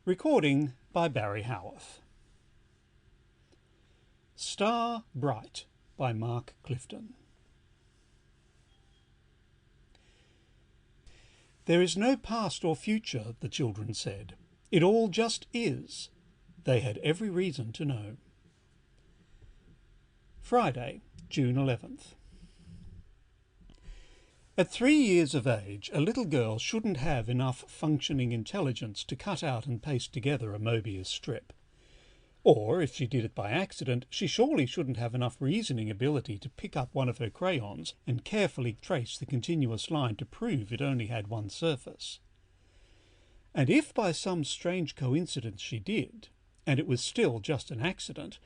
Recording by Barry Howarth. Star Bright by Mark Clifton. There is no past or future, the children said. It all just is. They had every reason to know. Friday, June 11th. At 3 years of age, a little girl shouldn't have enough functioning intelligence to cut out and paste together a Mobius strip. Or, if she did it by accident, she surely shouldn't have enough reasoning ability to pick up one of her crayons and carefully trace the continuous line to prove it only had one surface. And if by some strange coincidence she did, and it was still just an accident,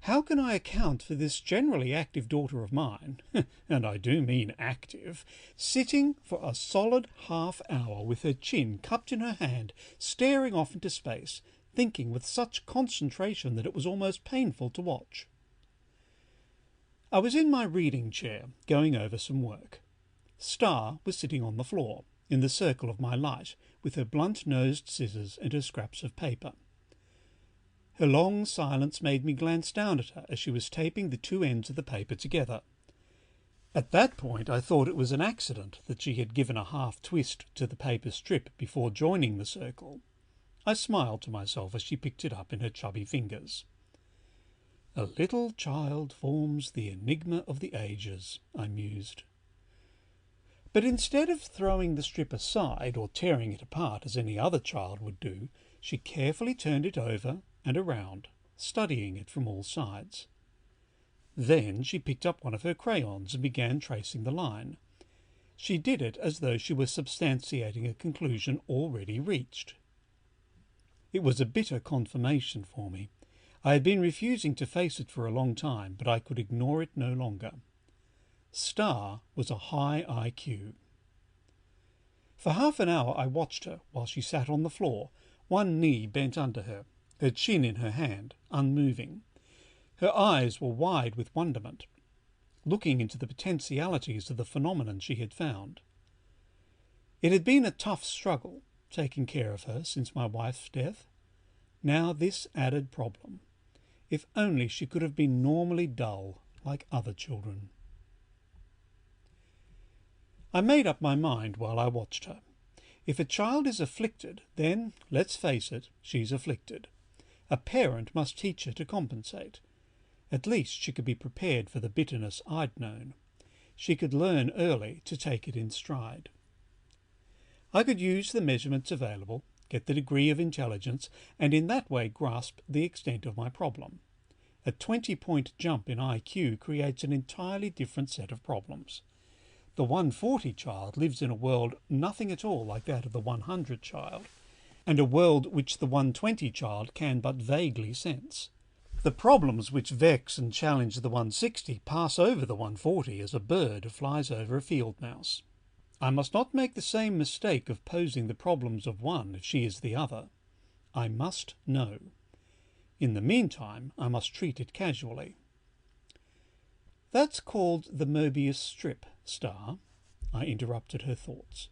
how can I account for this generally active daughter of mine, and I do mean active, sitting for a solid half-hour with her chin cupped in her hand, staring off into space, thinking with such concentration that it was almost painful to watch? I was in my reading chair, going over some work. Star was sitting on the floor, in the circle of my light, with her blunt-nosed scissors and her scraps of paper. Her long silence made me glance down at her as she was taping the two ends of the paper together. At that point I thought it was an accident that she had given a half-twist to the paper strip before joining the circle. I smiled to myself as she picked it up in her chubby fingers. A little child forms the enigma of the ages, I mused. But instead of throwing the strip aside or tearing it apart as any other child would do, she carefully turned it over and around, studying it from all sides. Then she picked up one of her crayons and began tracing the line. She did it as though she were substantiating a conclusion already reached. It was a bitter confirmation for me. I had been refusing to face it for a long time, but I could ignore it no longer. Star was a high IQ. For half an hour I watched her while she sat on the floor, one knee bent under her, her chin in her hand, unmoving. Her eyes were wide with wonderment, looking into the potentialities of the phenomenon she had found. It had been a tough struggle, taking care of her since my wife's death. Now this added problem. If only she could have been normally dull, like other children. I made up my mind while I watched her. If a child is afflicted, then, let's face it, she's afflicted. A parent must teach her to compensate. At least she could be prepared for the bitterness I'd known. She could learn early to take it in stride. I could use the measurements available, get the degree of intelligence, and in that way grasp the extent of my problem. A 20-point jump in IQ creates an entirely different set of problems. The 140 child lives in a world nothing at all like that of the 100 child, and a world which the 120 child can but vaguely sense. The problems which vex and challenge the 160 pass over the 140 as a bird flies over a field mouse. I must not make the same mistake of posing the problems of one if she is the other. I must know. In the meantime, I must treat it casually. That's called the Mobius strip, Star, I interrupted her thoughts.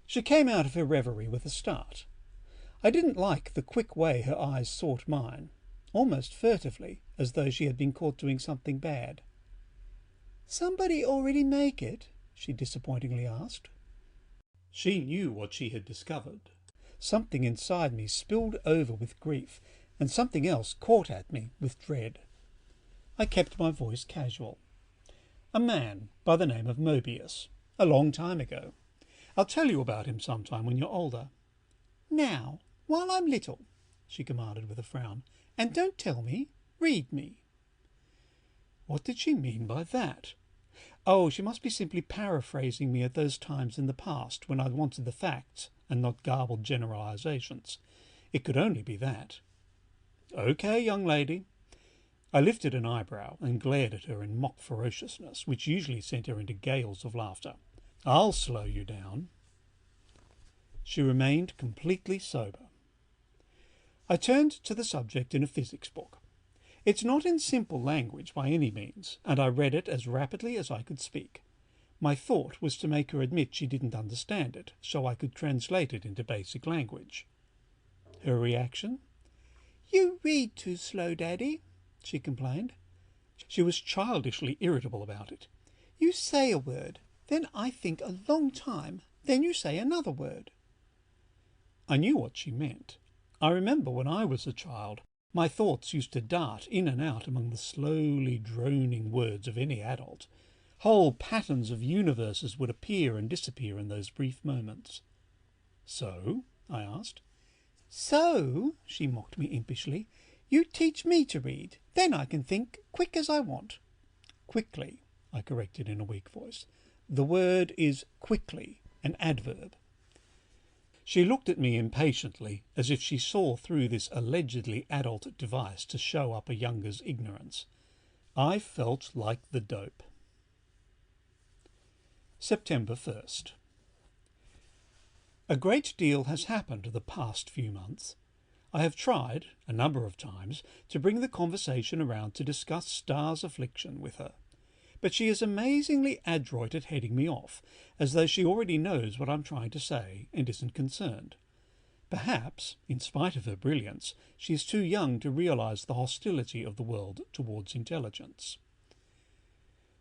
She came out of her reverie with a start. I didn't like the quick way her eyes sought mine, almost furtively, as though she had been caught doing something bad. "Somebody already make it?" she disappointingly asked. She knew what she had discovered. Something inside me spilled over with grief, and something else caught at me with dread. I kept my voice casual. "A man by the name of Mobius, a long time ago. I'll tell you about him sometime when you're older." "Now, while I'm little," she commanded with a frown. "And don't tell me, read me." What did she mean by that? Oh, she must be simply paraphrasing me at those times in the past when I wanted the facts and not garbled generalizations. It could only be that. "Okay, young lady." I lifted an eyebrow and glared at her in mock ferociousness, which usually sent her into gales of laughter. "I'll slow you down." She remained completely sober. I turned to the subject in a physics book. It's not in simple language by any means, and I read it as rapidly as I could speak. My thought was to make her admit she didn't understand it, so I could translate it into basic language. Her reaction? "You read too slow, Daddy," she complained. She was childishly irritable about it. "You say a word, then I think a long time, then you say another word." I knew what she meant. I remember when I was a child, my thoughts used to dart in and out among the slowly droning words of any adult. Whole patterns of universes would appear and disappear in those brief moments. "So?" I asked. "So," she mocked me impishly, "you teach me to read, then I can think quick as I want." "Quickly," I corrected in a weak voice. "The word is quickly, an adverb." She looked at me impatiently, as if she saw through this allegedly adult device to show up a younger's ignorance. I felt like the dope. September 1st. A great deal has happened the past few months. I have tried, a number of times, to bring the conversation around to discuss Star's affliction with her, but she is amazingly adroit at heading me off, as though she already knows what I'm trying to say and isn't concerned. Perhaps, in spite of her brilliance, she is too young to realise the hostility of the world towards intelligence.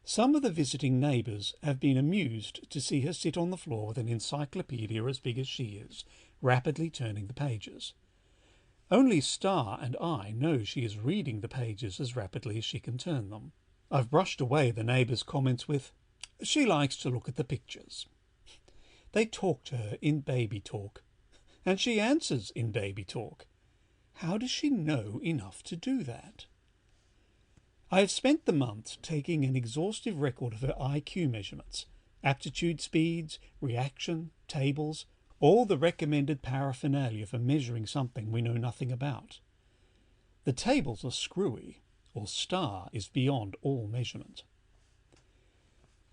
Some of the visiting neighbours have been amused to see her sit on the floor with an encyclopaedia as big as she is, rapidly turning the pages. Only Star and I know she is reading the pages as rapidly as she can turn them. I've brushed away the neighbours' comments with, "She likes to look at the pictures." They talk to her in baby talk, and she answers in baby talk. How does she know enough to do that? I have spent the month taking an exhaustive record of her IQ measurements, aptitude speeds, reaction, tables, all the recommended paraphernalia for measuring something we know nothing about. The tables are screwy, or Star is beyond all measurement.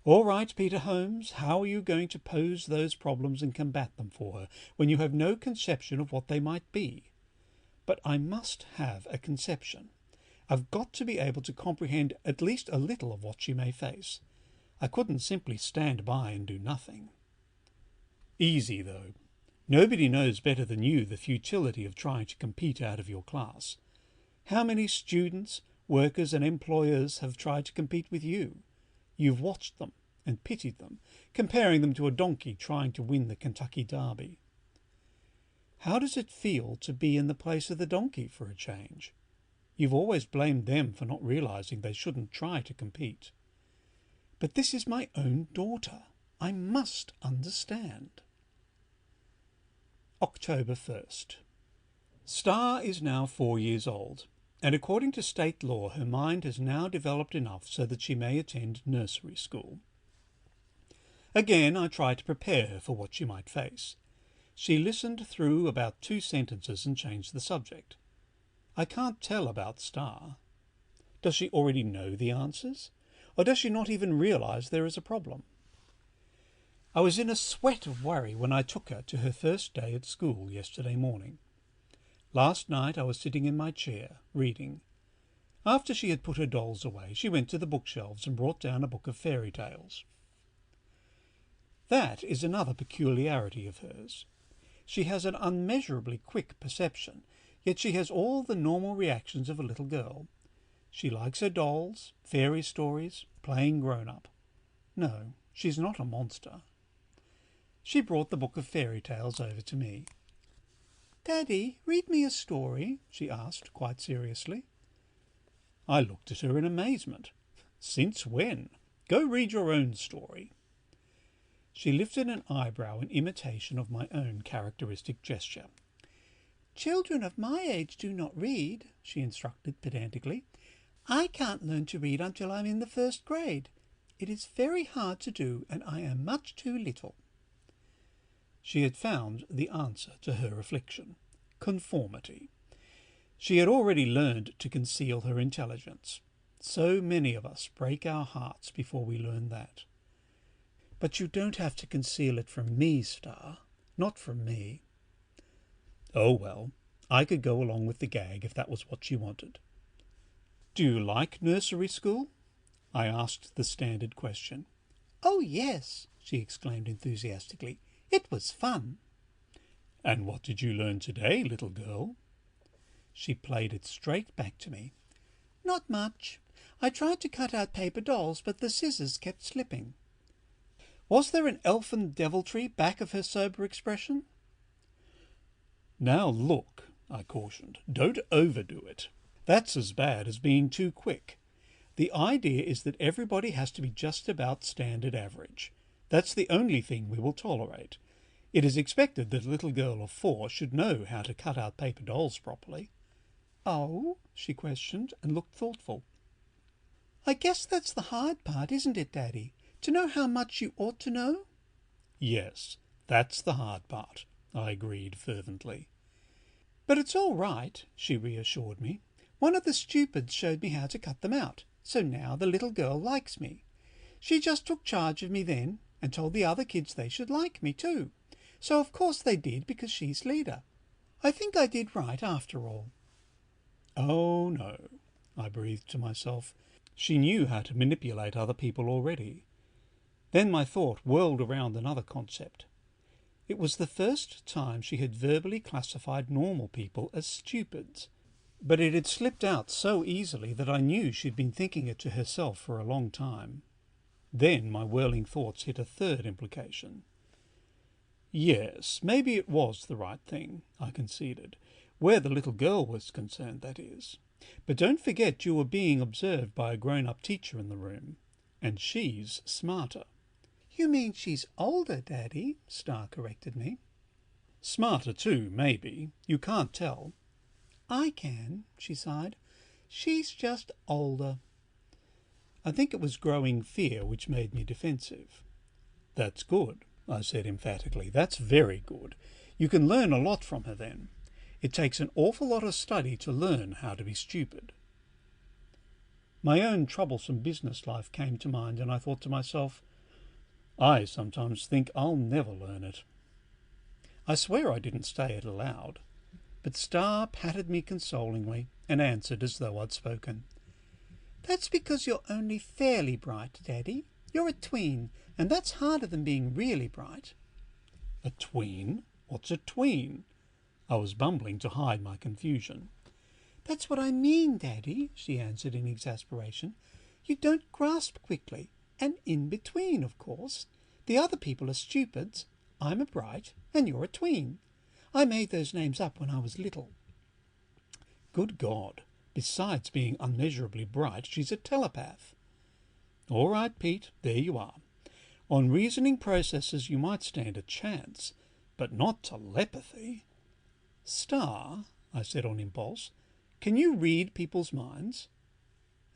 "All right, Peter Holmes, how are you going to pose those problems and combat them for her when you have no conception of what they might be?" But I must have a conception. I've got to be able to comprehend at least a little of what she may face. I couldn't simply stand by and do nothing. Easy, though. Nobody knows better than you the futility of trying to compete out of your class. How many students, workers and employers have tried to compete with you? You've watched them and pitied them, comparing them to a donkey trying to win the Kentucky Derby. How does it feel to be in the place of the donkey for a change? You've always blamed them for not realizing they shouldn't try to compete. But this is my own daughter. I must understand. October 1st. Star is now 4 years old, and according to state law her mind has now developed enough so that she may attend nursery school. Again I tried to prepare her for what she might face. She listened through about 2 sentences and changed the subject. I can't tell about Star. Does she already know the answers? Or does she not even realise there is a problem? I was in a sweat of worry when I took her to her first day at school yesterday morning. Last night I was sitting in my chair, reading. After she had put her dolls away, she went to the bookshelves and brought down a book of fairy tales. That is another peculiarity of hers. She has an unmeasurably quick perception, yet she has all the normal reactions of a little girl. She likes her dolls, fairy stories, playing grown-up. No, she's not a monster. She brought the book of fairy tales over to me. "Daddy, read me a story," she asked quite seriously. I looked at her in amazement. "Since when? Go read your own story." She lifted an eyebrow in imitation of my own characteristic gesture. "Children of my age do not read," she instructed pedantically. "I can't learn to read until I'm in the 1st grade. It is very hard to do, and I am much too little." She had found the answer to her affliction: conformity. She had already learned to conceal her intelligence. So many of us break our hearts before we learn that. "But you don't have to conceal it from me, Star. Not from me." Oh well, I could go along with the gag if that was what she wanted. "Do you like nursery school?" I asked the standard question. "Oh yes," she exclaimed enthusiastically. "It was fun." "And what did you learn today, little girl?" She played it straight back to me. "Not much. I tried to cut out paper dolls, but the scissors kept slipping." Was there an elfin deviltry back of her sober expression? "Now look," I cautioned, "don't overdo it. That's as bad as being too quick. The idea is that everybody has to be just about standard average. That's the only thing we will tolerate. It is expected that a little girl of 4 should know how to cut out paper dolls properly." "Oh?" she questioned and looked thoughtful. "I guess that's the hard part, isn't it, Daddy? To know how much you ought to know?" "Yes, that's the hard part," I agreed fervently. "But it's all right," she reassured me. "One of the stupids showed me how to cut them out, so now the little girl likes me. She just took charge of me then and told the other kids they should like me too. So of course they did because she's leader. I think I did right after all." "Oh, no," I breathed to myself. She knew how to manipulate other people already. Then my thought whirled around another concept. It was the first time she had verbally classified normal people as stupids, but it had slipped out so easily that I knew she'd been thinking it to herself for a long time. Then my whirling thoughts hit a third implication. "Yes, maybe it was the right thing," I conceded. "Where the little girl was concerned, that is. But don't forget you were being observed by a grown-up teacher in the room, and she's smarter." "You mean she's older, Daddy?" Star corrected me. "Smarter too, maybe. You can't tell." "I can," she sighed. "She's just older." I think it was growing fear which made me defensive. "That's good," I said emphatically. "That's very good. You can learn a lot from her then. It takes an awful lot of study to learn how to be stupid." My own troublesome business life came to mind, and I thought to myself, I sometimes think I'll never learn it. I swear I didn't say it aloud, but Star patted me consolingly and answered as though I'd spoken. "That's because you're only fairly bright, Daddy. You're a tween, and that's harder than being really bright." "A tween? What's a tween?" I was bumbling to hide my confusion. "That's what I mean, Daddy," she answered in exasperation. "You don't grasp quickly, and in between, of course. The other people are stupids. I'm a bright, and you're a tween. I made those names up when I was little." Good God! Besides being unmeasurably bright, she's a telepath. All right, Pete, there you are. On reasoning processes you might stand a chance, but not telepathy. "Star," I said on impulse, "can you read people's minds?"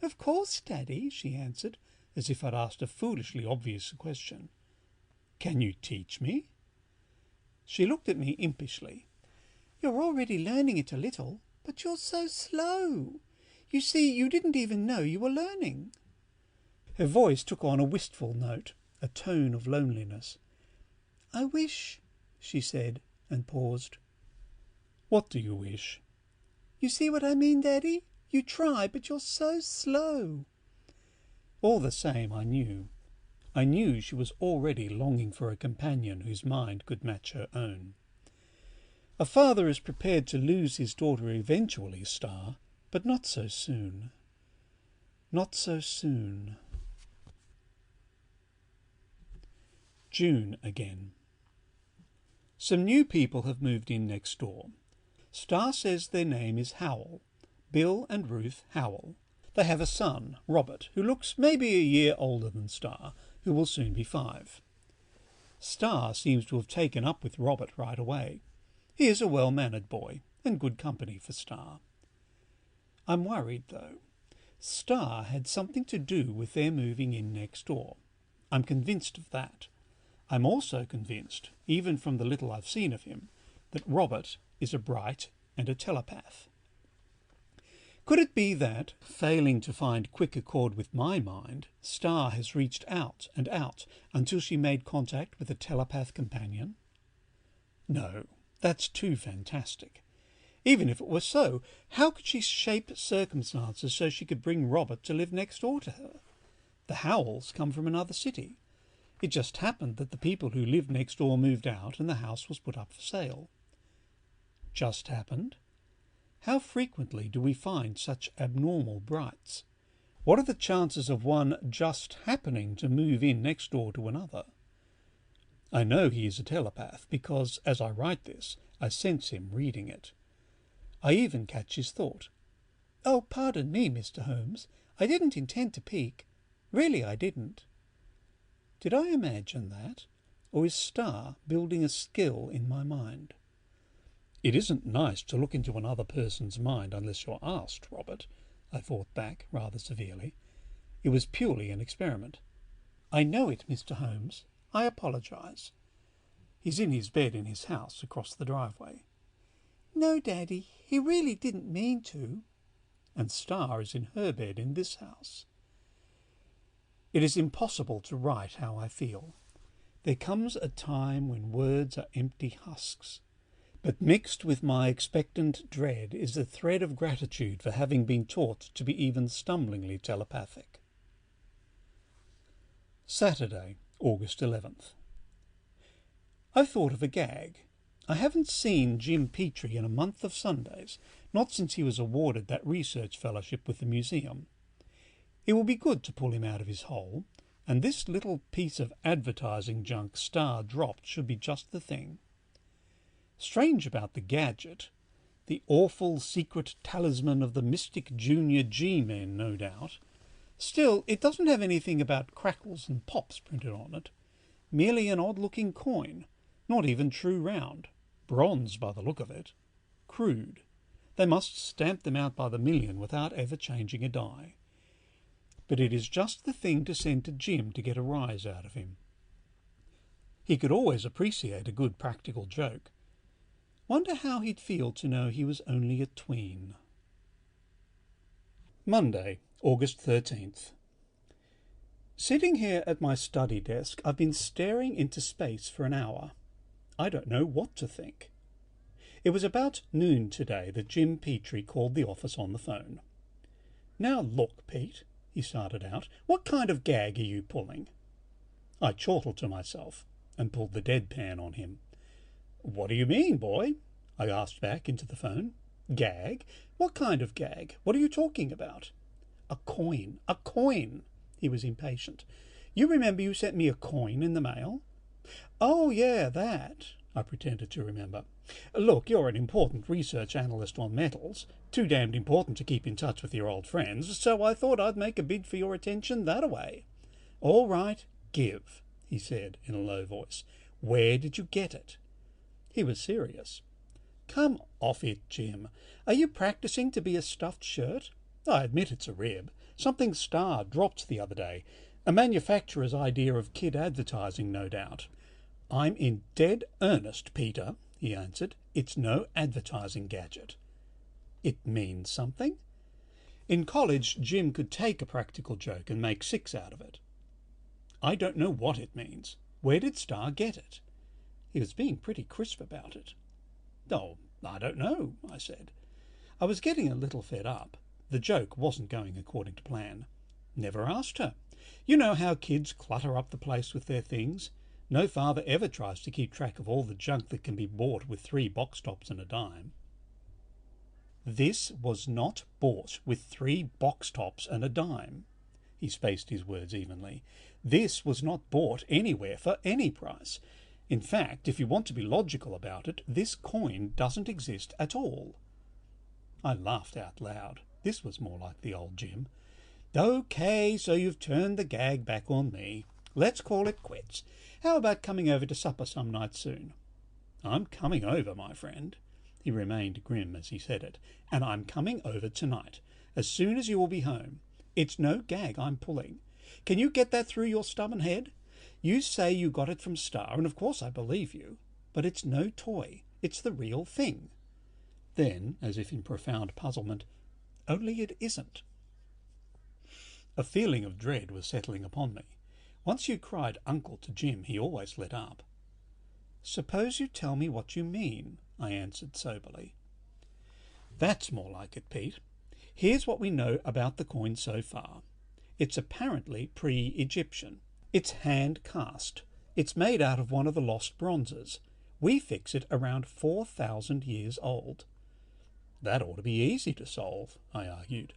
"Of course, Daddy," she answered, as if I'd asked a foolishly obvious question. "Can you teach me?" She looked at me impishly. "You're already learning it a little, but you're so slow. You see, you didn't even know you were learning." Her voice took on a wistful note, a tone of loneliness. "I wish," she said, and paused. "What do you wish?" "You see what I mean, Daddy? You try, but you're so slow." All the same, I knew she was already longing for a companion whose mind could match her own. A father is prepared to lose his daughter eventually, Star, but not so soon. Not so soon. June again. Some new people have moved in next door. Star says their name is Howell, Bill and Ruth Howell. They have a son, Robert, who looks maybe a year older than Star, who will soon be 5. Star seems to have taken up with Robert right away. He is a well-mannered boy and good company for Star. I'm worried, though. Star had something to do with their moving in next door. I'm convinced of that. I'm also convinced, even from the little I've seen of him, that Robert is a bright and a telepath. Could it be that, failing to find quick accord with my mind, Star has reached out and out until she made contact with a telepath companion? No, that's too fantastic. Even if it were so, how could she shape circumstances so she could bring Robert to live next door to her? The Howells come from another city. It just happened that the people who lived next door moved out and the house was put up for sale. just happened? How frequently do we find such abnormal brights? What are the chances of one just happening to move in next door to another? I know he is a telepath because, as I write this, I sense him reading it. I even catch his thought. "Oh, pardon me, Mr. Holmes. I didn't intend to peek. Really, I didn't." Did I imagine that? Or is Star building a skill in my mind? It isn't nice to look into another person's mind unless you're asked, Robert, I fought back rather severely. It was purely an experiment. "I know it, Mr. Holmes. I apologise." He's in his bed in his house across the driveway. "No, Daddy, he really didn't mean to." And Star is in her bed in this house. It is impossible to write how I feel. There comes a time when words are empty husks. But mixed with my expectant dread is a thread of gratitude for having been taught to be even stumblingly telepathic. Saturday, August 11th. I've thought of a gag. I haven't seen Jim Petrie in a month of Sundays, not since he was awarded that research fellowship with the museum. It will be good to pull him out of his hole, and this little piece of advertising junk Star dropped should be just the thing. Strange about the gadget, the awful secret talisman of the mystic junior G-men, no doubt. Still, it doesn't have anything about crackles and pops printed on it. Merely an odd-looking coin, not even true round. Bronze by the look of it. Crude. They must stamp them out by the million without ever changing a die. But it is just the thing to send to Jim to get a rise out of him. He could always appreciate a good practical joke. Wonder how he'd feel to know he was only a tween. Monday, August 13th. Sitting here at my study desk, I've been staring into space for an hour. I don't know what to think. It was about noon today that Jim Petrie called the office on the phone. "Now look, Pete," he started out, "what kind of gag are you pulling?" I chortled to myself and pulled the deadpan on him. "What do you mean, boy?" I asked back into the phone. "Gag? What kind of gag? What are you talking about?" "A coin, a coin." He was impatient. "You remember you sent me a coin in the mail?" "Oh, yeah, that." I pretended to remember. "Look, you're an important research analyst on metals, too damned important to keep in touch with your old friends, so I thought I'd make a bid for your attention that-a-way." "All right, give," he said in a low voice. "Where did you get it?" He was serious. "Come off it, Jim. Are you practising to be a stuffed shirt? I admit it's a rib. Something Star dropped the other day. A manufacturer's idea of kid advertising, no doubt." "I'm in dead earnest, Peter," he answered. "It's no advertising gadget." "It means something?" In college, Jim could take a practical joke and make 6 out of it. "I don't know what it means. Where did Star get it?" He was being pretty crisp about it. "Oh, I don't know," I said. I was getting a little fed up. The joke wasn't going according to plan. Never asked her. You know how kids clutter up the place with their things? No father ever tries to keep track of all the junk that can be bought with 3 box tops and a dime. This was not bought with 3 box tops and a dime. He spaced his words evenly. This was not bought anywhere for any price. In fact, if you want to be logical about it, this coin doesn't exist at all. I laughed out loud. This was more like the old Jim. "Okay, so you've turned the gag back on me. Let's call it quits. How about coming over to supper some night soon?" "I'm coming over, my friend." He remained grim as he said it. "And I'm coming over tonight, as soon as you will be home. It's no gag I'm pulling. Can you get that through your stubborn head? You say you got it from Star, and of course I believe you, but it's no toy. It's the real thing." Then, as if in profound puzzlement, "Only it isn't." A feeling of dread was settling upon me. Once you cried uncle to Jim, he always let up. "Suppose you tell me what you mean," I answered soberly. "That's more like it, Pete. Here's what we know about the coin so far. It's apparently pre-Egyptian. It's hand-cast. It's made out of one of the lost bronzes. We fix it around 4,000 years old. That ought to be easy to solve, I argued.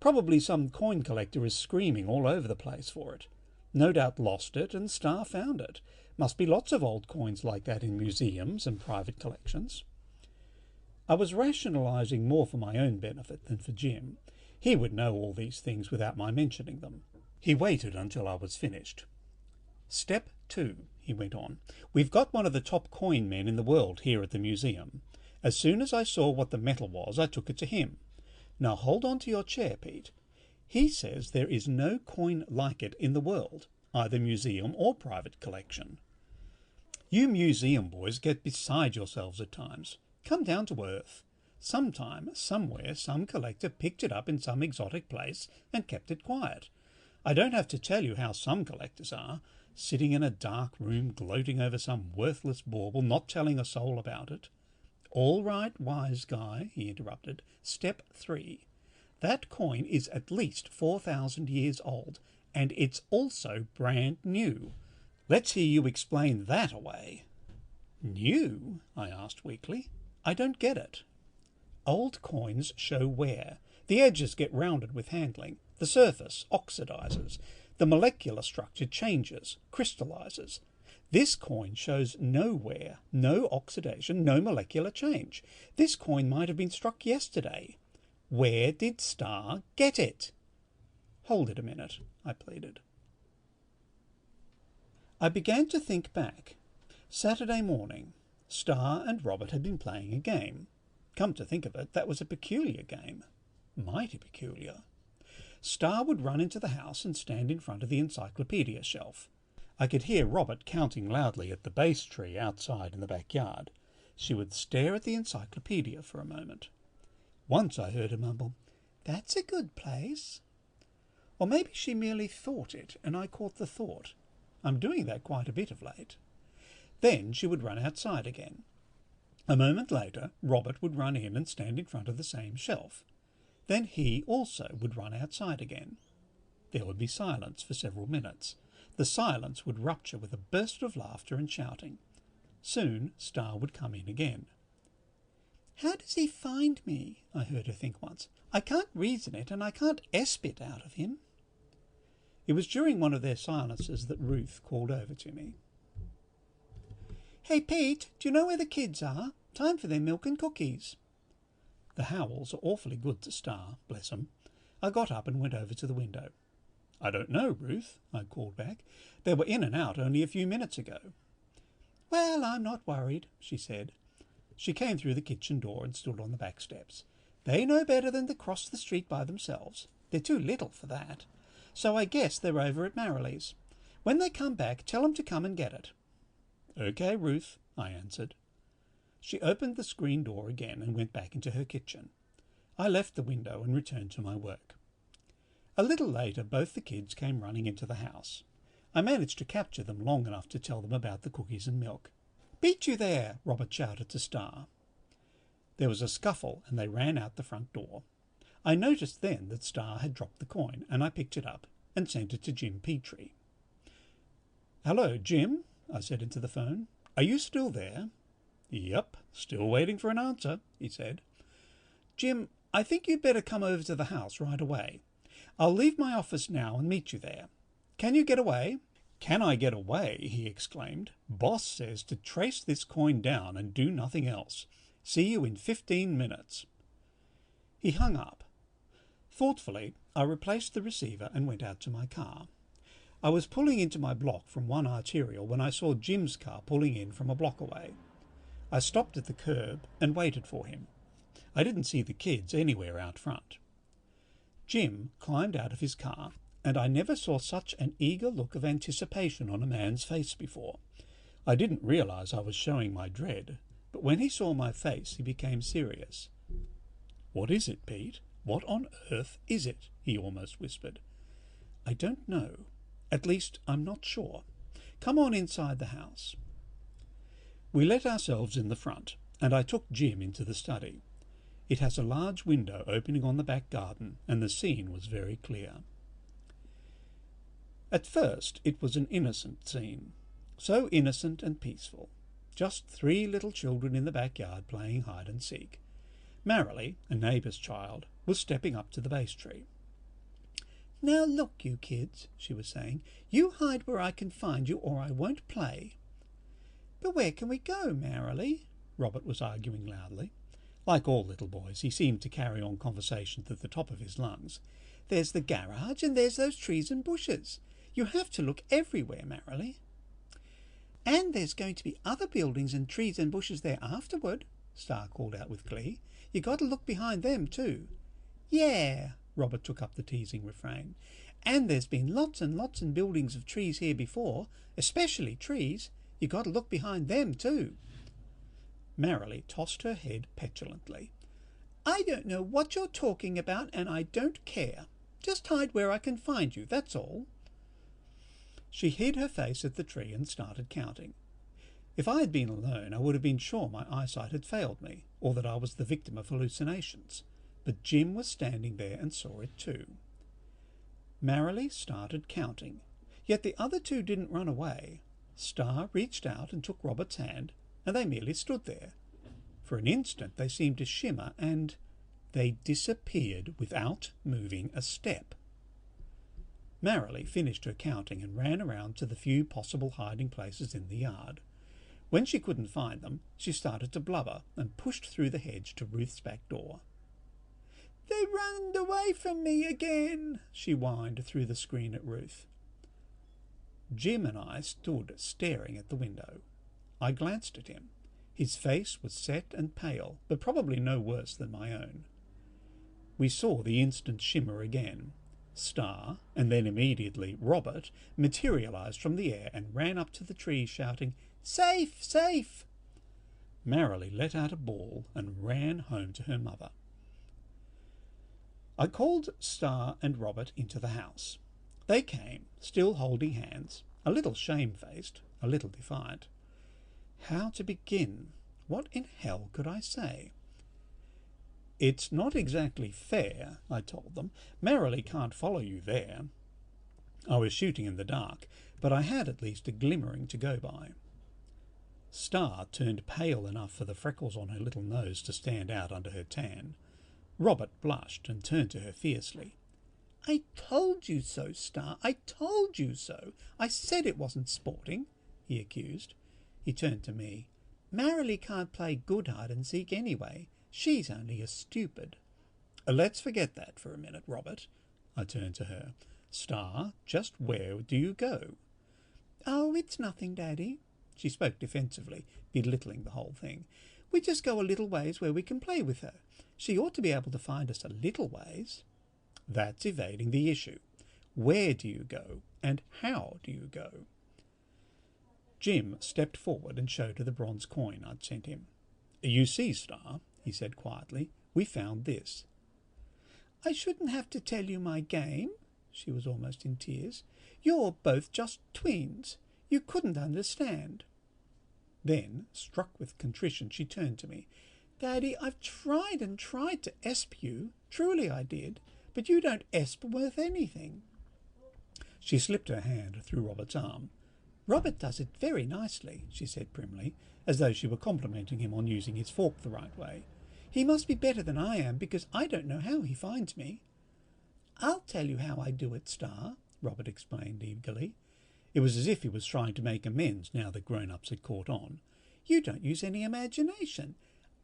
Probably some coin collector is screaming all over the place for it. No doubt lost it and Star found it. Must be lots of old coins like that in museums and private collections. I was rationalising more for my own benefit than for Jim. He would know all these things without my mentioning them. He waited until I was finished. Step 2, he went on. We've got one of the top coin men in the world here at the museum. As soon as I saw what the metal was, I took it to him. Now hold on to your chair, Pete. He says there is no coin like it in the world, either museum or private collection. You museum boys get beside yourselves at times. Come down to earth. Sometime, somewhere, some collector picked it up in some exotic place and kept it quiet. I don't have to tell you how some collectors are, sitting in a dark room gloating over some worthless bauble, not telling a soul about it. All right, wise guy, he interrupted. Step 3. That coin is at least 4,000 years old, and it's also brand new. Let's hear you explain that away. New? I asked weakly. I don't get it. Old coins show wear. The edges get rounded with handling. The surface oxidizes. The molecular structure changes, crystallizes. This coin shows no wear, no oxidation, no molecular change. This coin might have been struck yesterday. Where did Star get it? Hold it a minute, I pleaded. I began to think back. Saturday morning, Star and Robert had been playing a game. Come to think of it, that was a peculiar game. Mighty peculiar. Star would run into the house and stand in front of the encyclopedia shelf. I could hear Robert counting loudly at the base tree outside in the backyard. She would stare at the encyclopedia for a moment. Once I heard her mumble, "That's a good place." Or maybe she merely thought it, and I caught the thought. I'm doing that quite a bit of late. Then she would run outside again. A moment later, Robert would run in and stand in front of the same shelf. Then he also would run outside again. There would be silence for several minutes. The silence would rupture with a burst of laughter and shouting. Soon Star would come in again. "How does he find me?" I heard her think once. "I can't reason it, and I can't esp it out of him." It was during one of their silences that Ruth called over to me. "Hey, Pete, do you know where the kids are? Time for their milk and cookies." The howls are awfully good to Star, bless 'em. I got up and went over to the window. "I don't know, Ruth," I called back. "They were in and out only a few minutes ago." "Well, I'm not worried," she said. She came through the kitchen door and stood on the back steps. "They know better than to cross the street by themselves. They're too little for that. So I guess they're over at Marley's. When they come back, tell 'em to come and get it." "Okay, Ruth," I answered. She opened the screen door again and went back into her kitchen. I left the window and returned to my work. A little later, both the kids came running into the house. I managed to capture them long enough to tell them about the cookies and milk. "Beat you there!" Robert shouted to Star. There was a scuffle and they ran out the front door. I noticed then that Star had dropped the coin, and I picked it up and sent it to Jim Petrie. "Hello, Jim," I said into the phone. "Are you still there?" "Yep, still waiting for an answer," he said. "Jim, I think you'd better come over to the house right away. I'll leave my office now and meet you there. Can you get away?" "Can I get away?" he exclaimed. "Boss says to trace this coin down and do nothing else. See you in 15 minutes." He hung up. Thoughtfully, I replaced the receiver and went out to my car. I was pulling into my block from one arterial when I saw Jim's car pulling in from a block away. I stopped at the curb and waited for him. I didn't see the kids anywhere out front. Jim climbed out of his car, and I never saw such an eager look of anticipation on a man's face before. I didn't realize I was showing my dread, but when he saw my face he became serious. "What is it, Pete? What on earth is it?" he almost whispered. "I don't know. At least, I'm not sure. Come on inside the house." We let ourselves in the front, and I took Jim into the study. It has a large window opening on the back garden, and the scene was very clear. At first it was an innocent scene, so innocent and peaceful. just 3 little children in the backyard playing hide and seek. Marilee, a neighbour's child, was stepping up to the base tree. "Now look, you kids," she was saying. "You hide where I can find you, or I won't play." "But where can we go, Marilee?" Robert was arguing loudly. Like all little boys, he seemed to carry on conversation to the top of his lungs. "There's the garage, and there's those trees and bushes. You have to look everywhere, Marilee." "And there's going to be other buildings and trees and bushes there afterward," Star called out with glee. "You got to look behind them too." "Yeah," Robert took up the teasing refrain. "And there's been lots and lots and buildings of trees here before, especially trees. You got to look behind them too." Marilee tossed her head petulantly. "I don't know what you're talking about, and I don't care. Just hide where I can find you, that's all." She hid her face at the tree and started counting. If I had been alone, I would have been sure my eyesight had failed me, or that I was the victim of hallucinations. But Jim was standing there and saw it too. Marilee started counting, yet the other 2 didn't run away. Star reached out and took Robert's hand, and they merely stood there. For an instant they seemed to shimmer, and they disappeared without moving a step. Marilee finished her counting and ran around to the few possible hiding places in the yard. When she couldn't find them, she started to blubber and pushed through the hedge to Ruth's back door. "They ran away from me again," she whined through the screen at Ruth. Jim and I stood staring at the window. I glanced at him. His face was set and pale, but probably no worse than my own. We saw the instant shimmer again. Star, and then immediately Robert, materialized from the air and ran up to the tree shouting, "Safe! Safe!" Marilee let out a bawl and ran home to her mother. I called Star and Robert into the house. They came, still holding hands, a little shamefaced, a little defiant. How to begin? What in hell could I say? "It's not exactly fair," I told them. "Marilee can't follow you there." I was shooting in the dark, but I had at least a glimmering to go by. Star turned pale enough for the freckles on her little nose to stand out under her tan. Robert blushed and turned to her fiercely. "I told you so, Star. I told you so. I said it wasn't sporting," he accused. He turned to me. "Marilee can't play good hide and seek anyway. She's only a stupid." "Let's forget that for a minute, Robert." I turned to her. "Star, just where do you go?" "Oh, it's nothing, Daddy." She spoke defensively, belittling the whole thing. "We just go a little ways where we can play with her. She ought to be able to find us a little ways." "That's evading the issue. Where do you go, and how do you go?" Jim stepped forward and showed her the bronze coin I'd sent him. "You see, Star," he said quietly, "we found this." "I shouldn't have to tell you my game." She was almost in tears. "You're both just twins. You couldn't understand." Then, struck with contrition, she turned to me. "Daddy, I've tried and tried to esp you. Truly I did. But you don't esp worth anything." She slipped her hand through Robert's arm. "Robert does it very nicely," she said primly, as though she were complimenting him on using his fork the right way. "He must be better than I am, because I don't know how he finds me." "I'll tell you how I do it, Star," Robert explained eagerly. It was as if he was trying to make amends now that grown-ups had caught on. "You don't use any imagination.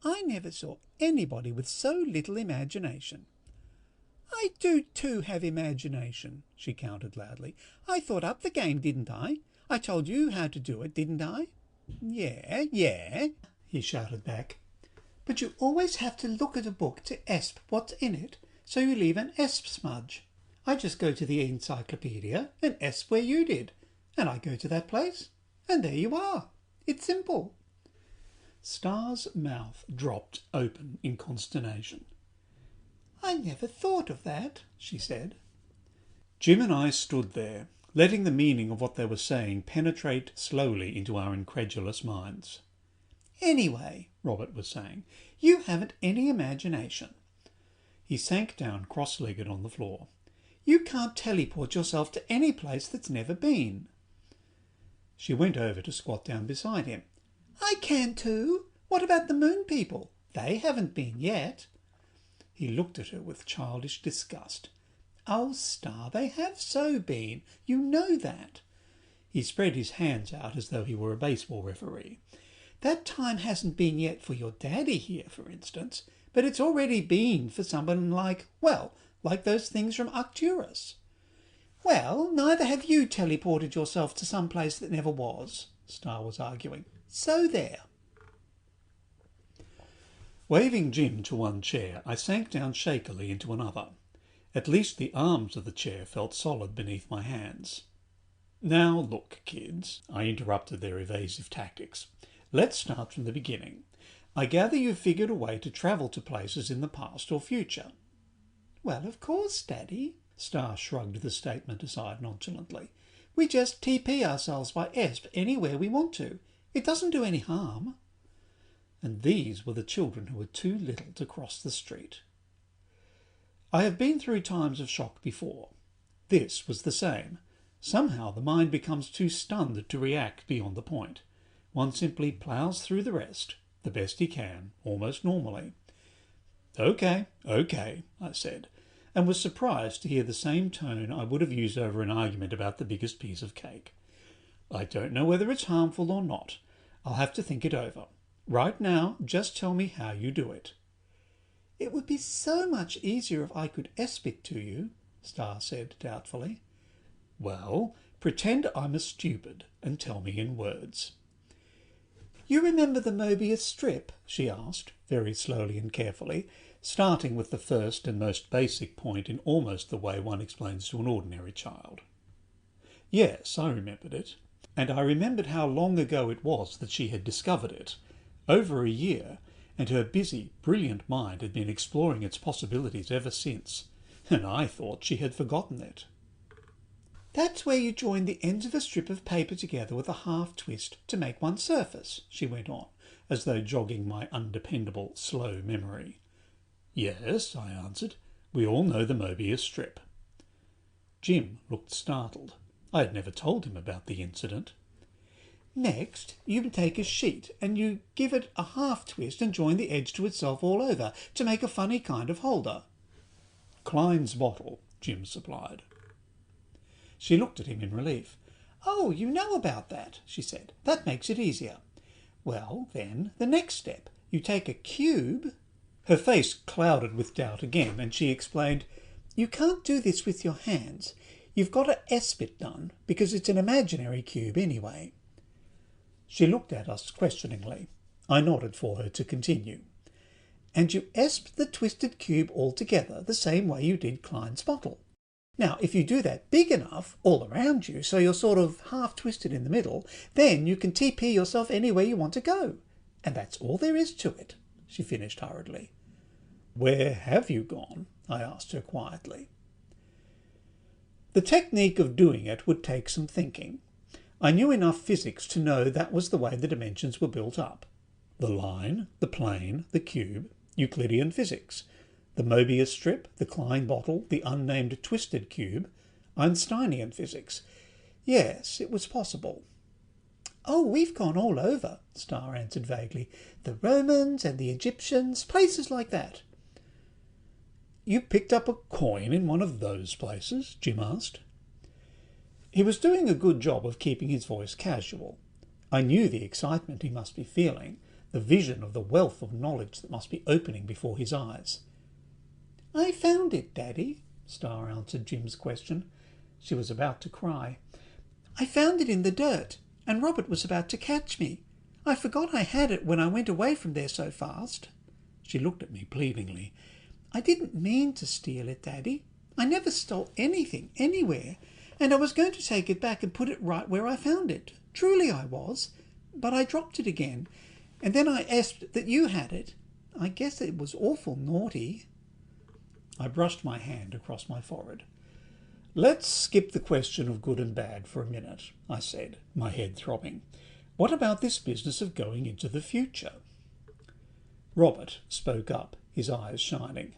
I never saw anybody with so little imagination." "I do too have imagination," she countered loudly. "I thought up the game, didn't I? I told you how to do it, didn't I?" Yeah, he shouted back. "But you always have to look at a book to esp what's in it, so you leave an esp smudge. I just go to the encyclopedia and esp where you did, and I go to that place, and there you are. It's simple." Star's mouth dropped open in consternation. "I never thought of that," she said. Jim and I stood there, letting the meaning of what they were saying penetrate slowly into our incredulous minds. "Anyway," Robert was saying, "you haven't any imagination." He sank down cross-legged on the floor. "You can't teleport yourself to any place that's never been." She went over to squat down beside him. I can too. What about the moon people? They haven't been yet. He looked at her with childish disgust. Oh, Star, they have so been. You know that. He spread his hands out as though he were a baseball referee. That time hasn't been yet for your daddy here, for instance, but it's already been for someone like those things from Arcturus. Well, neither have you teleported yourself to some place that never was, Star was arguing. So there. Waving Jim to one chair, I sank down shakily into another. At least the arms of the chair felt solid beneath my hands. Now look, kids, I interrupted their evasive tactics. Let's start from the beginning. I gather you've figured a way to travel to places in the past or future. Well, of course, Daddy. Star shrugged the statement aside nonchalantly. We just TP ourselves by ESP anywhere we want to. It doesn't do any harm. And these were the children who were too little to cross the street. I have been through times of shock before. This was the same. Somehow the mind becomes too stunned to react beyond the point. One simply ploughs through the rest, the best he can, almost normally. Okay, I said, and was surprised to hear the same tone I would have used over an argument about the biggest piece of cake. I don't know whether it's harmful or not. I'll have to think it over. Right now, just tell me how you do it. It would be so much easier if I could ESP it to you, Star said doubtfully. Well, pretend I'm a stupid and tell me in words. You remember the Mobius strip? She asked, very slowly and carefully, starting with the first and most basic point in almost the way one explains to an ordinary child. Yes, I remembered it, and I remembered how long ago it was that she had discovered it. Over a year, and her busy, brilliant mind had been exploring its possibilities ever since, and I thought she had forgotten it. That's where you join the ends of a strip of paper together with a half twist to make one surface, she went on, as though jogging my undependable, slow memory. Yes, I answered. We all know the Mobius strip. Jim looked startled. I had never told him about the incident. Next, you take a sheet and you give it a half twist and join the edge to itself all over to make a funny kind of holder. Klein's bottle, Jim supplied. She looked at him in relief. Oh, you know about that, she said. That makes it easier. Well, then, the next step. You take a cube. Her face clouded with doubt again, and she explained, You can't do this with your hands. You've got to ESP it done, because it's an imaginary cube anyway. She looked at us questioningly. I nodded for her to continue. And you ESP the twisted cube all together, the same way you did Klein's bottle. Now, if you do that big enough all around you, so you're sort of half twisted in the middle, then you can TP yourself anywhere you want to go. And that's all there is to it, she finished hurriedly. Where have you gone? I asked her quietly. The technique of doing it would take some thinking. I knew enough physics to know that was the way the dimensions were built up. The line, the plane, the cube, Euclidean physics. The Mobius strip, the Klein bottle, the unnamed twisted cube, Einsteinian physics. Yes, it was possible. Oh, we've gone all over, Star answered vaguely. The Romans and the Egyptians, places like that. You picked up a coin in one of those places? Jim asked. He was doing a good job of keeping his voice casual. I knew the excitement he must be feeling, the vision of the wealth of knowledge that must be opening before his eyes. I found it, Daddy, Star answered Jim's question. She was about to cry. I found it in the dirt, and Robert was about to catch me. I forgot I had it when I went away from there so fast. She looked at me pleadingly. I didn't mean to steal it, Daddy. I never stole anything, anywhere, and I was going to take it back and put it right where I found it. Truly I was. But I dropped it again, and then I ESPed that you had it. I guess it was awful naughty. I brushed my hand across my forehead. Let's skip the question of good and bad for a minute, I said, my head throbbing. What about this business of going into the future? Robert spoke up, his eyes shining.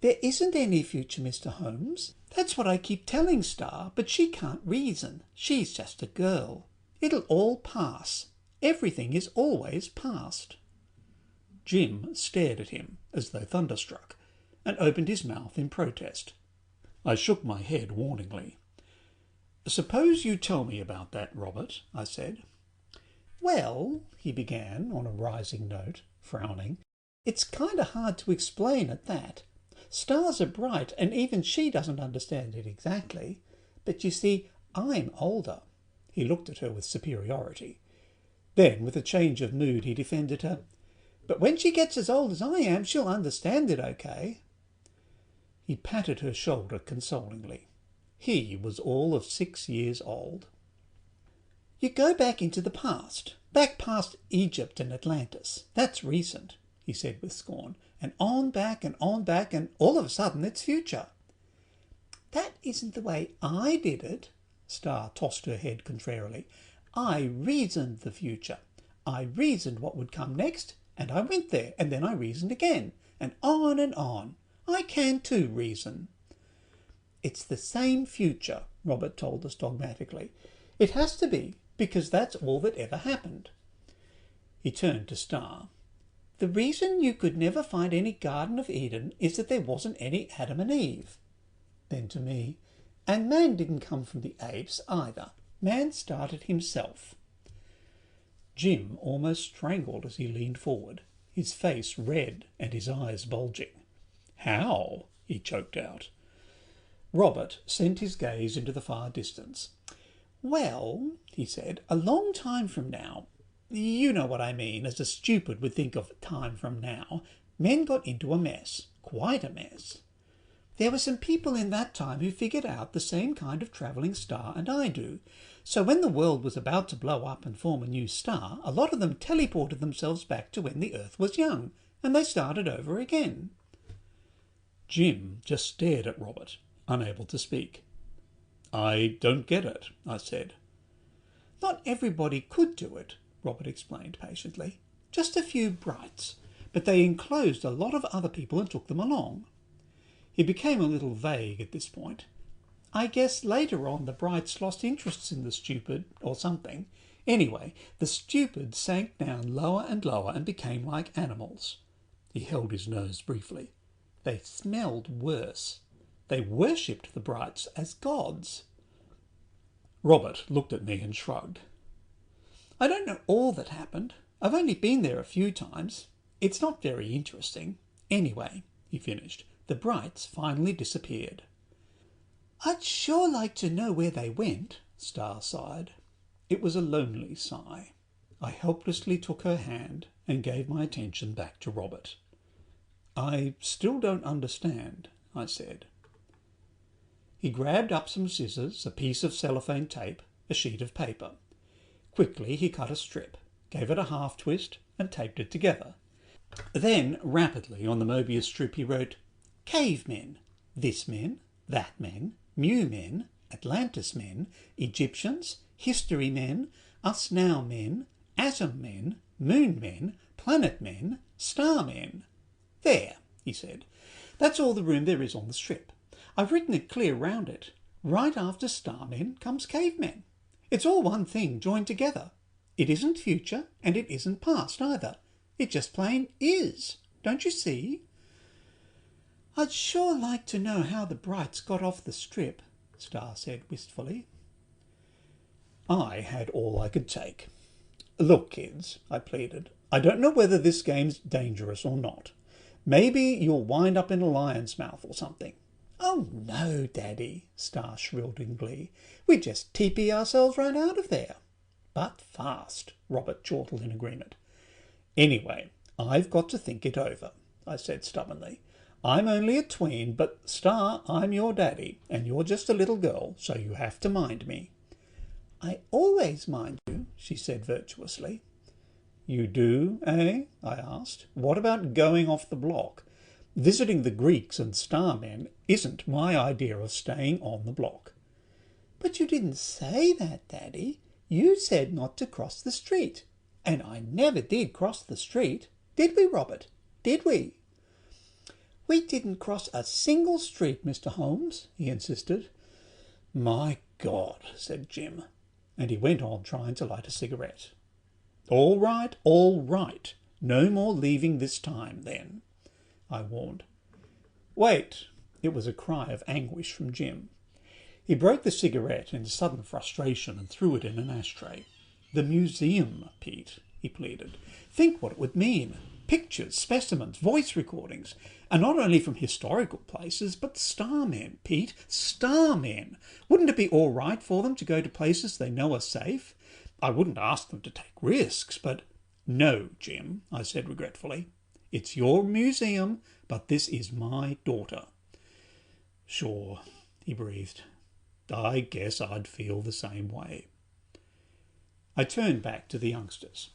There isn't any future, Mr. Holmes. That's what I keep telling Star, but she can't reason. She's just a girl. It'll all pass. Everything is always past." Jim stared at him as though thunderstruck, and opened his mouth in protest. I shook my head warningly. "Suppose you tell me about that, Robert," I said. "Well," he began on a rising note, frowning, "it's kind of hard to explain at that. Stars are bright, and even she doesn't understand it exactly. But you see, I'm older." He looked at her with superiority. Then, with a change of mood, he defended her. "But when she gets as old as I am, she'll understand it okay." He patted her shoulder consolingly. He was all of 6 years old. "You go back into the past, back past Egypt and Atlantis. That's recent," he said with scorn, "and on back, and all of a sudden it's future." "That isn't the way I did it." Star tossed her head contrarily. "I reasoned the future. I reasoned what would come next, and I went there, and then I reasoned again, and on and on. I can too reason." "It's the same future," Robert told us dogmatically. "It has to be, because that's all that ever happened." He turned to Star. "The reason you could never find any Garden of Eden is that there wasn't any Adam and Eve." Then to me, "And man didn't come from the apes either. Man started himself." Jim almost strangled as he leaned forward, his face red and his eyes bulging. "How?" he choked out. Robert sent his gaze into the far distance. "Well," he said, "a long time from now, you know what I mean, as a stupid would think of time from now, men got into a mess, quite a mess. There were some people in that time who figured out the same kind of travelling star and I do. So when the world was about to blow up and form a new star, a lot of them teleported themselves back to when the Earth was young, and they started over again." Jim just stared at Robert, unable to speak. "I don't get it," I said. "Not everybody could do it," Robert explained patiently. "Just a few brights, but they enclosed a lot of other people and took them along." He became a little vague at this point. "I guess later on the brights lost interest in the stupid, or something. Anyway, the stupid sank down lower and lower and became like animals." He held his nose briefly. "They smelled worse. They worshipped the brights as gods." Robert looked at me and shrugged. "I don't know all that happened. I've only been there a few times. It's not very interesting. Anyway," he finished, "the brights finally disappeared." "I'd sure like to know where they went," Star sighed. It was a lonely sigh. I helplessly took her hand and gave my attention back to Robert. "I still don't understand," I said. He grabbed up some scissors, a piece of cellophane tape, a sheet of paper. Quickly he cut a strip, gave it a half twist, and taped it together. Then, rapidly on the Mobius strip, he wrote, "Cavemen, this men, that men, Mu men, Atlantis men, Egyptians, history men, us now men, atom men, moon men, planet men, star men." "There," he said. "That's all the room there is on the strip. I've written it clear round it. Right after starmen comes cavemen. It's all one thing joined together. It isn't future and it isn't past either. It just plain is. Don't you see?" "I'd sure like to know how the brights got off the strip," Star said wistfully. I had all I could take. "Look, kids," I pleaded, "I don't know whether this game's dangerous or not. Maybe you'll wind up in a lion's mouth or something." "Oh, no, Daddy," Star shrilled in glee. "We'd just teepee ourselves right out of there." "But fast," Robert chortled in agreement. "Anyway, I've got to think it over," I said stubbornly. "I'm only a tween, but, Star, I'm your daddy, and you're just a little girl, so you have to mind me." "I always mind you," she said virtuously. "You do, eh?" I asked. "What about going off the block? Visiting the Greeks and starmen isn't my idea of staying on the block." "But you didn't say that, Daddy. You said not to cross the street. And I never did cross the street. Did we, Robert? Did we?" "We didn't cross a single street, Mr. Holmes," he insisted. "My God," said Jim, and he went on trying to light a cigarette. All right. No more leaving this time, then," I warned. "Wait!" It was a cry of anguish from Jim. He broke the cigarette in sudden frustration and threw it in an ashtray. "The museum, Pete," he pleaded. "Think what it would mean. Pictures, specimens, voice recordings, and not only from historical places, but starmen, Pete, starmen. Wouldn't it be all right for them to go to places they know are safe? I wouldn't ask them to take risks, but—" "No, Jim," I said regretfully. "It's your museum, but this is my daughter." "Sure," he breathed. "I guess I'd feel the same way." I turned back to the youngsters.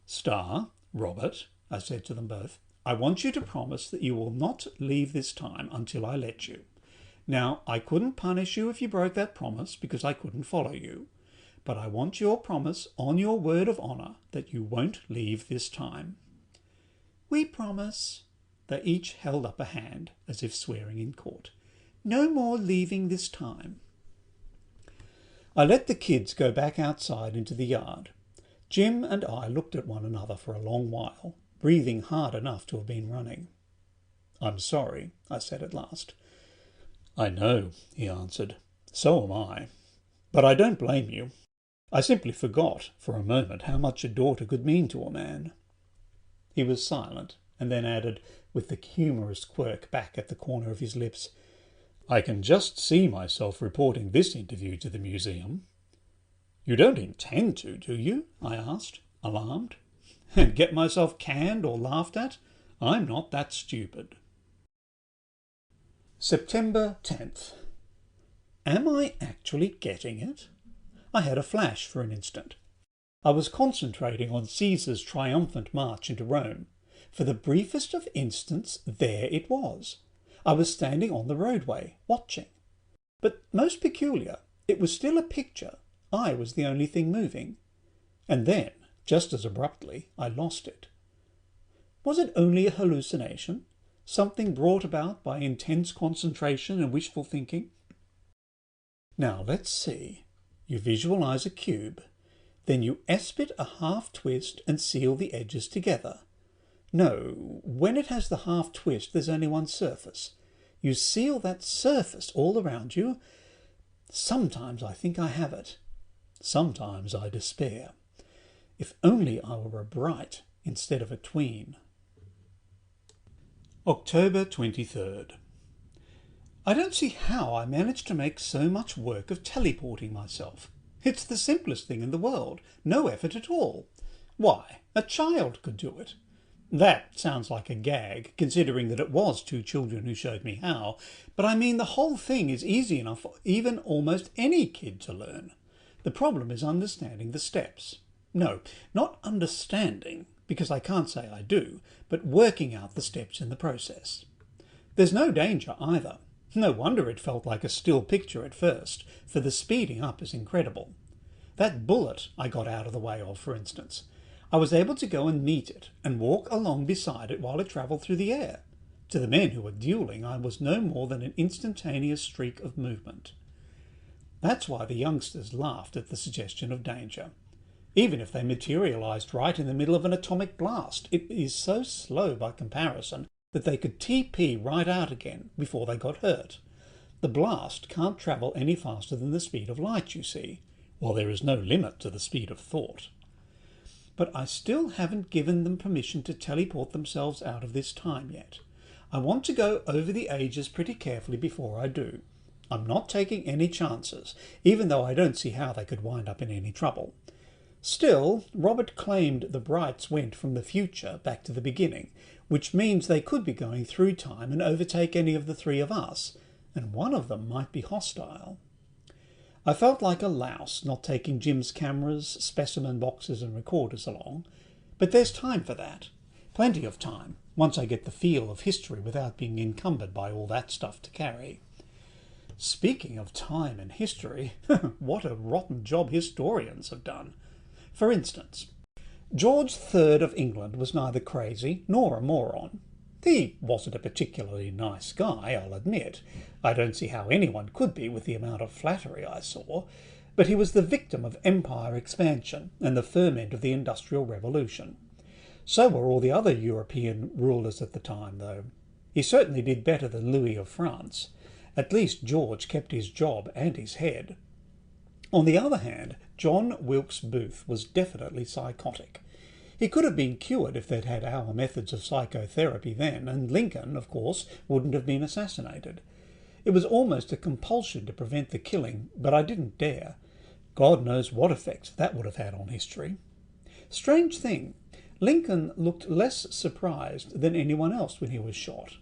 "Star, Robert," I said to them both, "I want you to promise that you will not leave this time until I let you. Now, I couldn't punish you if you broke that promise because I couldn't follow you. But I want your promise on your word of honour that you won't leave this time." "We promise." They each held up a hand as if swearing in court. "No more leaving this time." I let the kids go back outside into the yard. Jim and I looked at one another for a long while, breathing hard enough to have been running. "I'm sorry," I said at last. "I know," he answered. "So am I. But I don't blame you. I simply forgot for a moment how much a daughter could mean to a man." He was silent, and then added, with the humorous quirk back at the corner of his lips, "I can just see myself reporting this interview to the museum." "You don't intend to, do you?" I asked, alarmed. "And get myself canned or laughed at? I'm not that stupid." September 10th. Am I actually getting it? I had a flash for an instant. I was concentrating on Caesar's triumphant march into Rome. For the briefest of instants, there it was. I was standing on the roadway, watching. But most peculiar, it was still a picture. I was the only thing moving. And then, just as abruptly, I lost it. Was it only a hallucination? Something brought about by intense concentration and wishful thinking? Now, let's see. You visualize a cube. Then you esp it a half twist and seal the edges together. No, when it has the half twist, there's only one surface. You seal that surface all around you. Sometimes I think I have it. Sometimes I despair. If only I were a bright instead of a tween. October 23rd. I don't see how I managed to make so much work of teleporting myself. It's the simplest thing in the world. No effort at all. Why, a child could do it. That sounds like a gag, considering that it was 2 children who showed me how, but I mean the whole thing is easy enough for even almost any kid to learn. The problem is understanding the steps. No, not understanding, because I can't say I do, but working out the steps in the process. There's no danger either. No wonder it felt like a still picture at first, for the speeding up is incredible. That bullet I got out of the way of, for instance. I was able to go and meet it and walk along beside it while it travelled through the air. To the men who were duelling, I was no more than an instantaneous streak of movement. That's why the youngsters laughed at the suggestion of danger. Even if they materialised right in the middle of an atomic blast, it is so slow by comparison that they could TP right out again before they got hurt. The blast can't travel any faster than the speed of light, you see, while there is no limit to the speed of thought. But I still haven't given them permission to teleport themselves out of this time yet. I want to go over the ages pretty carefully before I do. I'm not taking any chances, even though I don't see how they could wind up in any trouble. Still, Robert claimed the Brights went from the future back to the beginning, which means they could be going through time and overtake any of the 3 of us, and one of them might be hostile. I felt like a louse not taking Jim's cameras, specimen boxes and recorders along, but there's time for that. Plenty of time, once I get the feel of history without being encumbered by all that stuff to carry. Speaking of time and history, what a rotten job historians have done. For instance, George III of England was neither crazy nor a moron. He wasn't a particularly nice guy, I'll admit. I don't see how anyone could be with the amount of flattery I saw. But he was the victim of empire expansion and the ferment of the Industrial Revolution. So were all the other European rulers at the time, though. He certainly did better than Louis of France. At least George kept his job and his head. On the other hand, John Wilkes Booth was definitely psychotic. He could have been cured if they'd had our methods of psychotherapy then, and Lincoln, of course, wouldn't have been assassinated. It was almost a compulsion to prevent the killing, but I didn't dare. God knows what effect that would have had on history. Strange thing, Lincoln looked less surprised than anyone else when he was shot.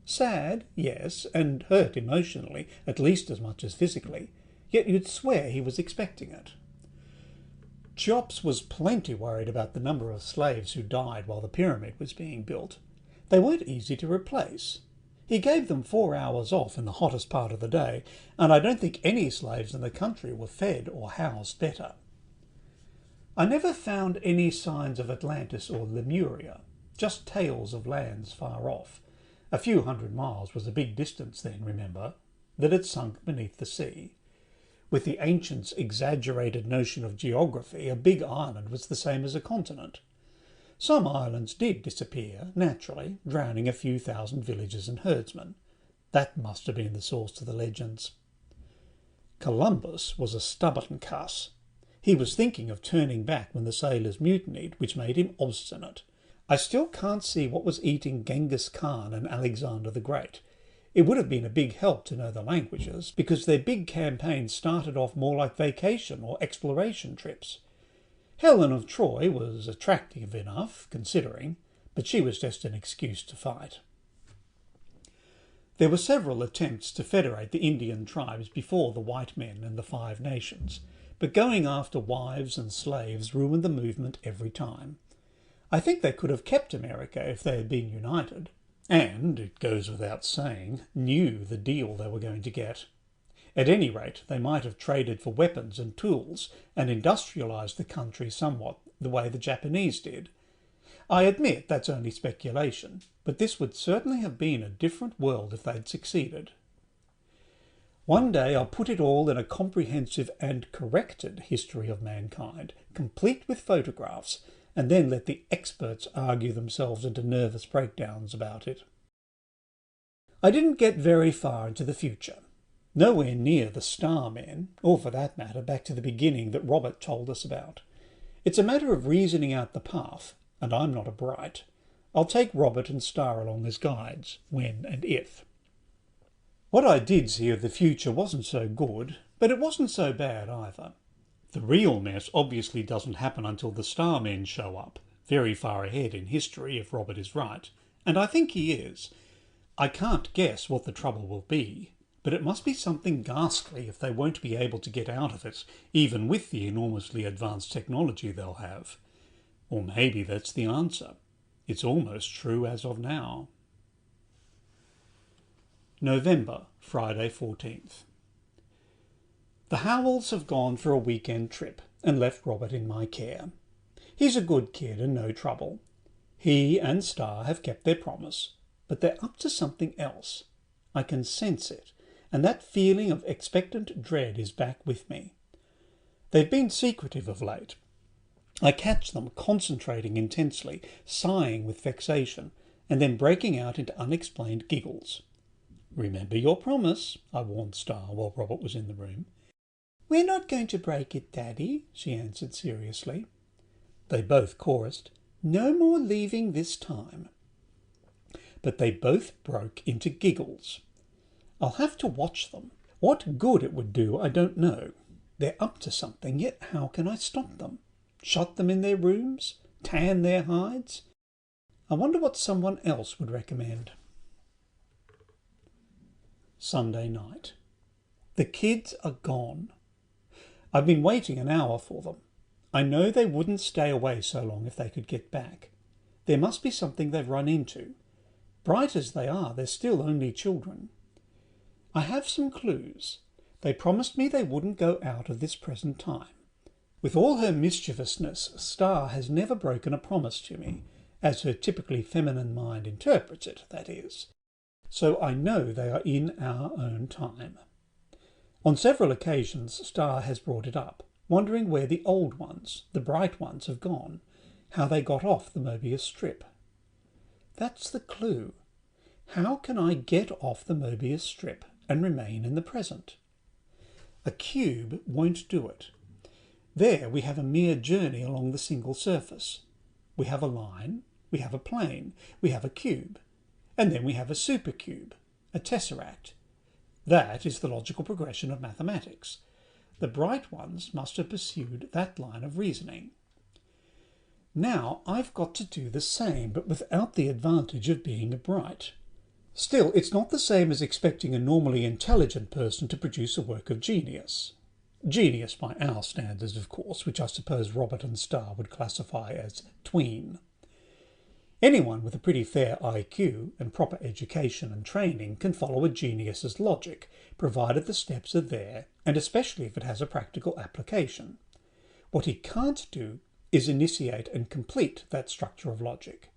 Sad, yes, and hurt emotionally, at least as much as physically, yet you'd swear he was expecting it. Cheops was plenty worried about the number of slaves who died while the pyramid was being built. They weren't easy to replace. He gave them 4 hours off in the hottest part of the day, and I don't think any slaves in the country were fed or housed better. I never found any signs of Atlantis or Lemuria, just tales of lands far off. A few 100 miles was a big distance then, remember, that had sunk beneath the sea. With the ancients' exaggerated notion of geography, a big island was the same as a continent. Some islands did disappear, naturally, drowning a few thousand villagers and herdsmen. That must have been the source to the legends. Columbus was a stubborn cuss. He was thinking of turning back when the sailors mutinied, which made him obstinate. I still can't see what was eating Genghis Khan and Alexander the Great. It would have been a big help to know the languages, because their big campaigns started off more like vacation or exploration trips. Helen of Troy was attractive enough, considering, but she was just an excuse to fight. There were several attempts to federate the Indian tribes before the white men and the Five Nations, but going after wives and slaves ruined the movement every time. I think they could have kept America if they had been united, and, it goes without saying, knew the deal they were going to get. At any rate, they might have traded for weapons and tools and industrialised the country somewhat the way the Japanese did. I admit that's only speculation, but this would certainly have been a different world if they'd succeeded. One day I'll put it all in a comprehensive and corrected history of mankind, complete with photographs, and then let the experts argue themselves into nervous breakdowns about it. I didn't get very far into the future. Nowhere near the star men, or for that matter, back to the beginning that Robert told us about. It's a matter of reasoning out the path, and I'm not a bright. I'll take Robert and Star along as guides, when and if. What I did see of the future wasn't so good, but it wasn't so bad either. The real mess obviously doesn't happen until the Starmen show up, very far ahead in history if Robert is right, and I think he is. I can't guess what the trouble will be, but it must be something ghastly if they won't be able to get out of it, even with the enormously advanced technology they'll have. Or maybe that's the answer. It's almost true as of now. November, Friday 14th. The Howells have gone for a weekend trip and left Robert in my care. He's a good kid and no trouble. He and Star have kept their promise, but they're up to something else. I can sense it, and that feeling of expectant dread is back with me. They've been secretive of late. I catch them concentrating intensely, sighing with vexation, and then breaking out into unexplained giggles. "Remember your promise," I warned Star while Robert was in the room. "We're not going to break it, Daddy," she answered seriously. They both chorused, "No more leaving this time." But they both broke into giggles. I'll have to watch them. What good it would do, I don't know. They're up to something, yet how can I stop them? Shut them in their rooms? Tan their hides? I wonder what someone else would recommend. Sunday night. The kids are gone. I've been waiting an hour for them. I know they wouldn't stay away so long if they could get back. There must be something they've run into. Bright as they are, they're still only children. I have some clues. They promised me they wouldn't go out of this present time. With all her mischievousness, Star has never broken a promise to me, as her typically feminine mind interprets it, that is. So I know they are in our own time. On several occasions, Star has brought it up, wondering where the old ones, the bright ones, have gone, how they got off the Mobius strip. That's the clue. How can I get off the Mobius strip and remain in the present? A cube won't do it. There we have a mere journey along the single surface. We have a line, we have a plane, we have a cube, and then we have a supercube, a tesseract. That is the logical progression of mathematics. The bright ones must have pursued that line of reasoning. Now I've got to do the same, but without the advantage of being a bright. Still, it's not the same as expecting a normally intelligent person to produce a work of genius. Genius by our standards, of course, which I suppose Robert and Starr would classify as tween. Anyone with a pretty fair IQ and proper education and training can follow a genius's logic, provided the steps are there, and especially if it has a practical application. What he can't do is initiate and complete that structure of logic.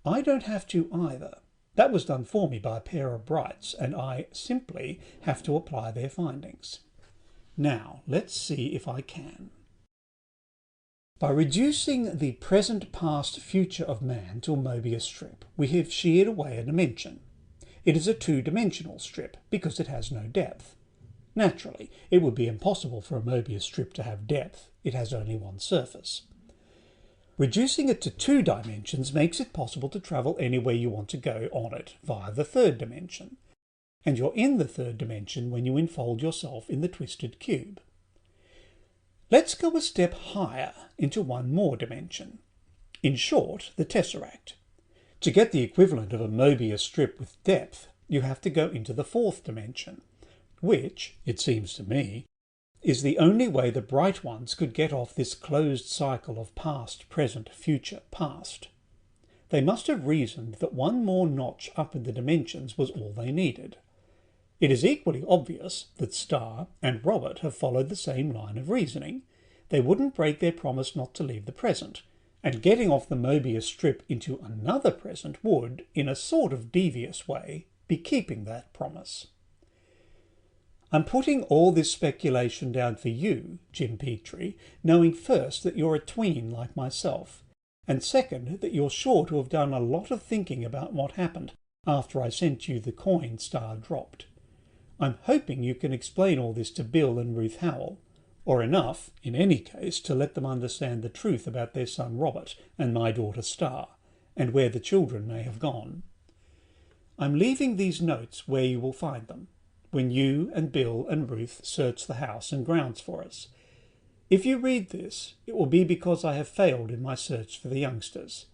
I don't have to either. That was done for me by a pair of brights, and I simply have to apply their findings. Now, let's see if I can. By reducing the present, past, future of man to a Mobius strip, we have sheared away a dimension. It is a two-dimensional strip because it has no depth. Naturally, it would be impossible for a Mobius strip to have depth. It has only one surface. Reducing it to 2 dimensions makes it possible to travel anywhere you want to go on it via the 3rd dimension. And you're in the 3rd dimension when you enfold yourself in the twisted cube. Let's go a step higher into one more dimension. In short, the tesseract. To get the equivalent of a Mobius strip with depth, you have to go into the 4th dimension, which, it seems to me, is the only way the bright ones could get off this closed cycle of past, present, future, past. They must have reasoned that one more notch up in the dimensions was all they needed. It is equally obvious that Starr and Robert have followed the same line of reasoning. They wouldn't break their promise not to leave the present, and getting off the Mobius strip into another present would, in a sort of devious way, be keeping that promise. I'm putting all this speculation down for you, Jim Petrie, knowing first that you're a tween like myself, and second that you're sure to have done a lot of thinking about what happened after I sent you the coin Starr dropped. I'm hoping you can explain all this to Bill and Ruth Howell, or enough, in any case, to let them understand the truth about their son Robert and my daughter Starr, and where the children may have gone. I'm leaving these notes where you will find them, when you and Bill and Ruth search the house and grounds for us. If you read this, it will be because I have failed in my search for the youngsters.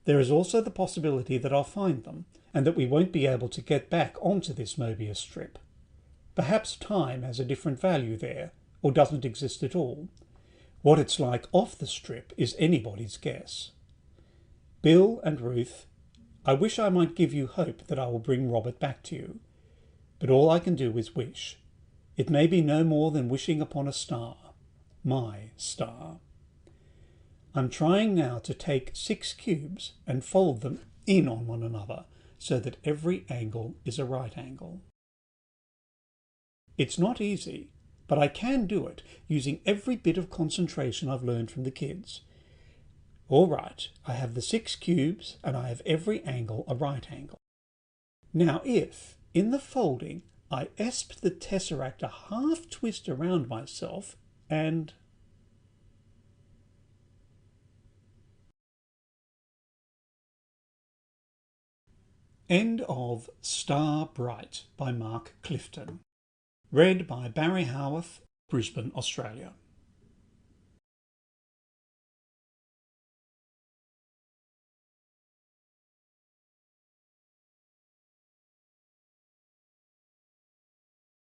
There is also the possibility that I'll find them, and that we won't be able to get back onto this Mobius strip. Perhaps time has a different value there, or doesn't exist at all. What it's like off the strip is anybody's guess. Bill and Ruth, I wish I might give you hope that I will bring Robert back to you. But all I can do is wish. It may be no more than wishing upon a star. My star. I'm trying now to take 6 cubes and fold them in on one another so that every angle is a right angle. It's not easy, but I can do it using every bit of concentration I've learned from the kids. All right, I have the 6 cubes and I have every angle a right angle. Now if, in the folding, I esped the tesseract a half twist around myself and... End of Star Bright by Mark Clifton. Read by Barry Howarth, Brisbane, Australia.